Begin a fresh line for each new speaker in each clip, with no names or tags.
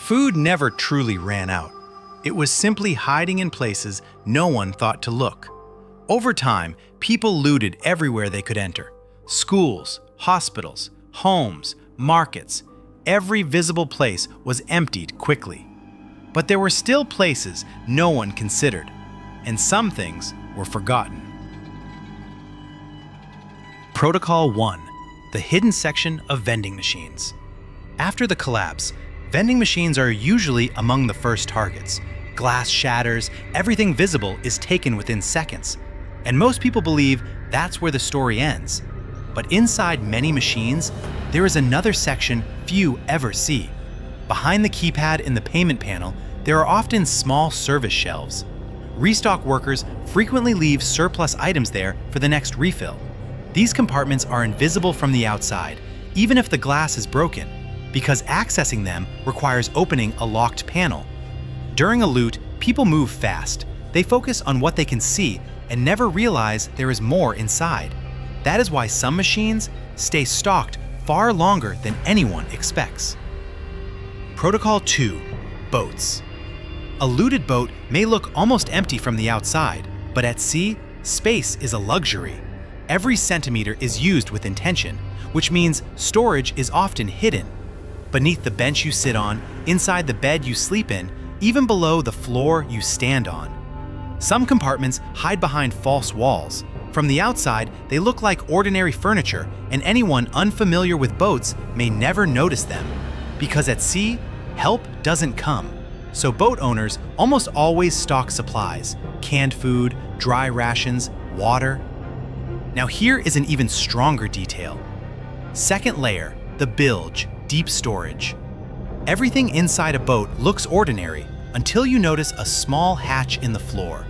Food never truly ran out. It was simply hiding in places no one thought to look. Over time, people looted everywhere they could enter. Schools, hospitals, homes, markets, every visible place was emptied quickly. But there were still places no one considered, and some things were forgotten. Protocol 1. The hidden section of vending machines. After the collapse, vending machines are usually among the first targets. Glass shatters, everything visible is taken within seconds. And most people believe that's where the story ends. But inside many machines, there is another section few ever see. Behind the keypad in the payment panel, there are often small service shelves. Restock workers frequently leave surplus items there for the next refill. These compartments are invisible from the outside, even if the glass is broken, because accessing them requires opening a locked panel. During a loot, people move fast. They focus on what they can see and never realize there is more inside. That is why some machines stay stocked far longer than anyone expects. Protocol 2. Boats. A looted boat may look almost empty from the outside, but at sea, space is a luxury. Every centimeter is used with intention, which means storage is often hidden. Beneath the bench you sit on, inside the bed you sleep in, even below the floor you stand on. Some compartments hide behind false walls. From the outside, they look like ordinary furniture, and anyone unfamiliar with boats may never notice them. Because at sea, help doesn't come. So boat owners almost always stock supplies: canned food, dry rations, water. Now here is an even stronger detail. Second layer, the bilge, deep storage. Everything inside a boat looks ordinary until you notice a small hatch in the floor,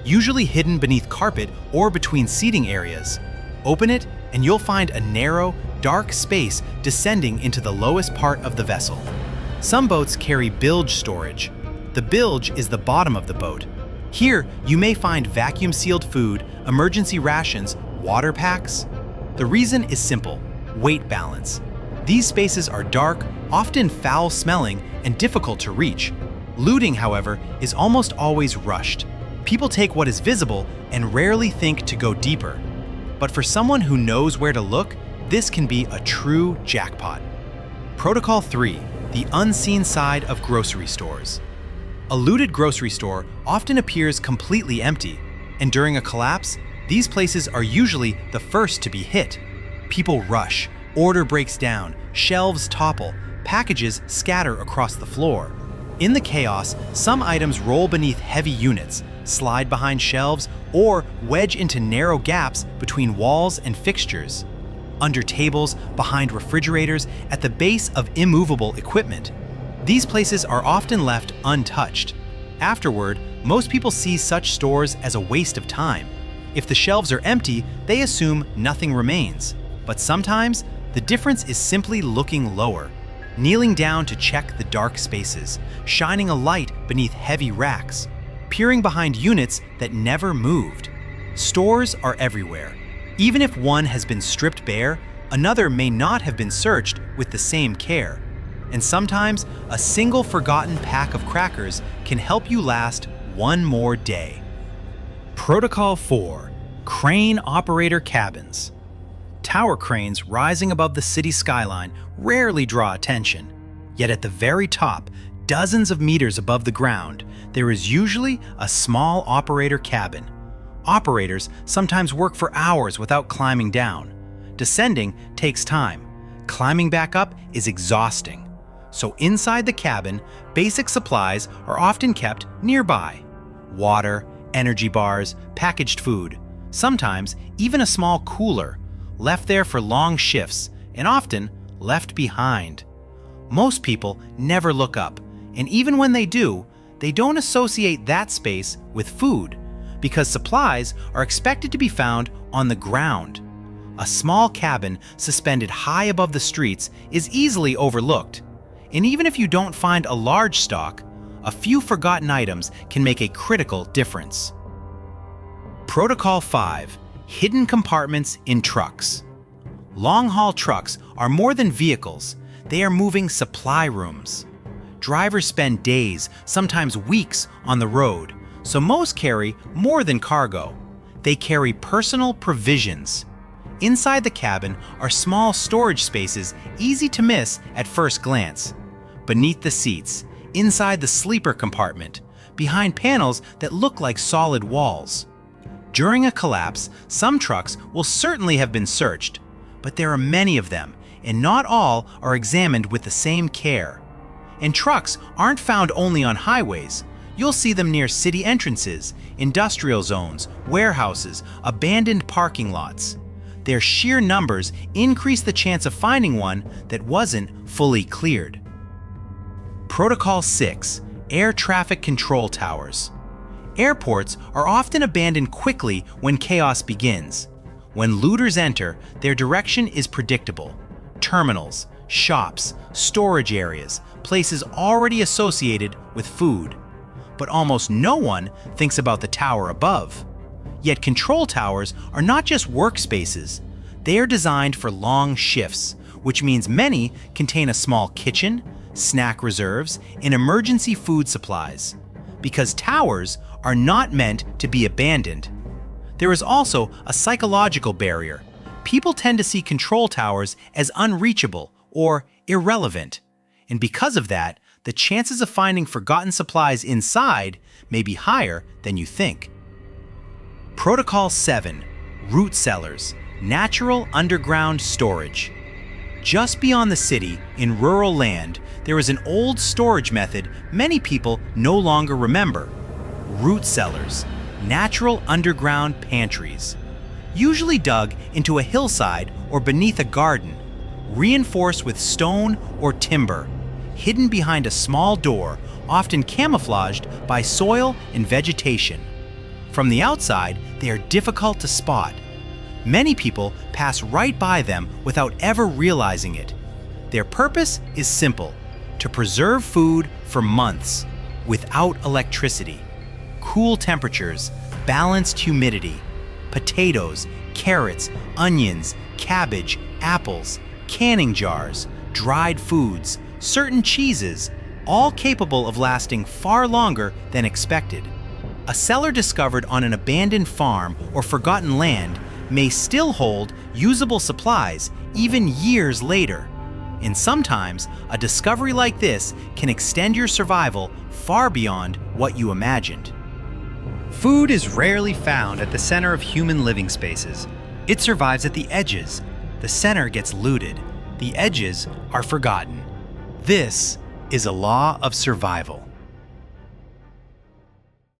usually hidden beneath carpet or between seating areas. Open it and you'll find a narrow, dark space descending into the lowest part of the vessel. Some boats carry bilge storage. The bilge is the bottom of the boat. Here, you may find vacuum-sealed food, emergency rations, water packs. The reason is simple: weight balance. These spaces are dark, often foul-smelling, and difficult to reach. Looting, however, is almost always rushed. People take what is visible and rarely think to go deeper. But for someone who knows where to look, this can be a true jackpot. Protocol 3. The unseen side of grocery stores. A looted grocery store often appears completely empty, and during a collapse, these places are usually the first to be hit. People rush, order breaks down, shelves topple, packages scatter across the floor. In the chaos, some items roll beneath heavy units, slide behind shelves, or wedge into narrow gaps between walls and fixtures. Under tables, behind refrigerators, at the base of immovable equipment. These places are often left untouched. Afterward, most people see such stores as a waste of time. If the shelves are empty, they assume nothing remains. But sometimes, the difference is simply looking lower, kneeling down to check the dark spaces, shining a light beneath heavy racks, peering behind units that never moved. Stores are everywhere. Even if one has been stripped bare, another may not have been searched with the same care. And sometimes, a single forgotten pack of crackers can help you last one more day. Protocol 4. Crane operator cabins. Tower cranes rising above the city skyline rarely draw attention. Yet at the very top, dozens of meters above the ground, there is usually a small operator cabin. Operators sometimes work for hours without climbing down. Descending takes time. Climbing back up is exhausting. So inside the cabin, basic supplies are often kept nearby. Water, energy bars, packaged food, sometimes even a small cooler, left there for long shifts and often left behind. Most people never look up, and even when they do, they don't associate that space with food because supplies are expected to be found on the ground. A small cabin suspended high above the streets is easily overlooked. And even if you don't find a large stock, a few forgotten items can make a critical difference. Protocol 5. Hidden compartments in trucks. Long-haul trucks are more than vehicles. They are moving supply rooms. Drivers spend days, sometimes weeks, on the road, so most carry more than cargo. They carry personal provisions. Inside the cabin are small storage spaces easy to miss at first glance. Beneath the seats, inside the sleeper compartment, behind panels that look like solid walls. During a collapse, some trucks will certainly have been searched, but there are many of them, and not all are examined with the same care. And trucks aren't found only on highways. You'll see them near city entrances, industrial zones, warehouses, abandoned parking lots. Their sheer numbers increase the chance of finding one that wasn't fully cleared. Protocol 6. Air Traffic Control Towers. Airports are often abandoned quickly when chaos begins. When looters enter, their direction is predictable. Terminals, shops, storage areas, places already associated with food. But almost no one thinks about the tower above. Yet control towers are not just workspaces. They are designed for long shifts, which means many contain a small kitchen, snack reserves, and emergency food supplies. Because towers are not meant to be abandoned. There is also a psychological barrier. People tend to see control towers as unreachable or irrelevant. And because of that, the chances of finding forgotten supplies inside may be higher than you think. Protocol 7. Root cellars, natural underground storage. Just beyond the city, in rural land, there is an old storage method many people no longer remember. Root cellars, natural underground pantries. Usually dug into a hillside or beneath a garden, reinforced with stone or timber, hidden behind a small door, often camouflaged by soil and vegetation. From the outside, they are difficult to spot. Many people pass right by them without ever realizing it. Their purpose is simple: to preserve food for months without electricity. Cool temperatures, balanced humidity, potatoes, carrots, onions, cabbage, apples, canning jars, dried foods, certain cheeses, all capable of lasting far longer than expected. A cellar discovered on an abandoned farm or forgotten land may still hold usable supplies even years later. And sometimes, a discovery like this can extend your survival far beyond what you imagined. Food is rarely found at the center of human living spaces. It survives at the edges. The center gets looted. The edges are forgotten. This is a law of survival.